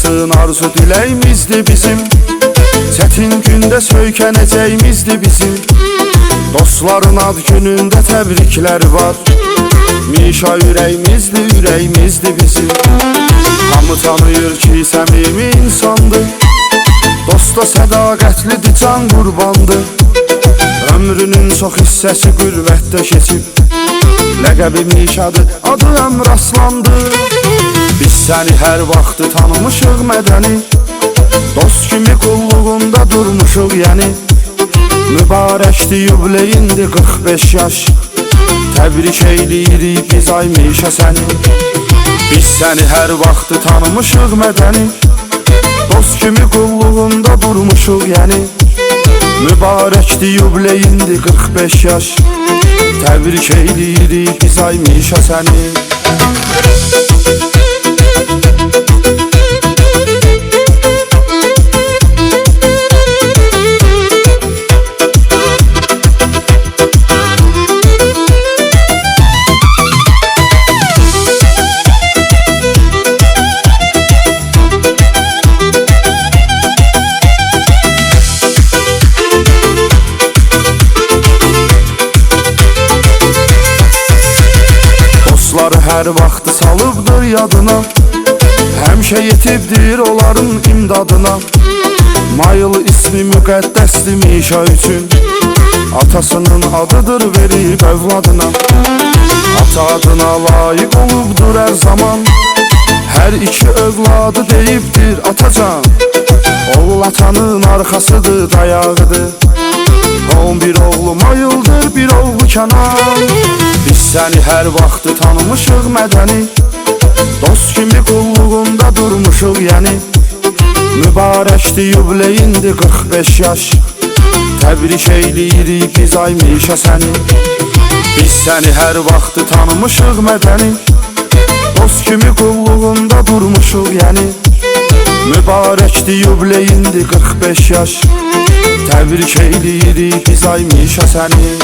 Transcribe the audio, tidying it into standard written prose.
Yaşasın arzu diləyimizdir bizim, çətin gündə söykənəcəyimizdir bizim. Dostların ad günündə təbriklər var, Mişa ürəyimizdir, ürəyimizdir bizim. Hamı tanıyır ki səmimi insandır, dosta sədaqətlidir, can qurbandır. Ömrünün çox hissəsi qürbətdə keçib, ləqəbi Mişadır, adı Əmr Aslandır. Biz səni hər vaxtı tanımışıq mədəni, dost kimi qulluğunda durmuşuq yəni. Mübarəkdir yubileyindir 45 yaş, təbrik eyləyirik biz ay Mişa səni. Biz səni hər vaxtı tanımışıq mədəni, dost kimi qulluğunda durmuşuq yəni. Mübarəkdir yubileyindir 45 yaş, təbrik eyləyirik biz ay Mişa səni. Hər vaxtı salıbdır yadına, həmişə yetibdir onların imdadına. Mayıl ismi müqəddəsdir Mişa üçün, atasının adıdır verib övladına. Ata adına layiq olubdur hər zaman, hər iki övladı deyibdir atacan. Oğul atanın arxasıdır, dayağıdır, 11 oğlu Mayıldır, bir oğlu Kənan. Biz səni hər vaxtı tanımışıq mədəni, dost kimi qulluğunda durmuşuq yəni. Mübarəkdir yubileyindir 45 yaş, təbrik eyləyirik biz ay Mişa səni. Biz səni hər vaxtı tanımışıq mədəni, dost kimi qulluğunda durmuşuq yəni. Mübarəkdir yubileyindir 45 yaş, təbrik eyləyirik biz ay Mişa səni.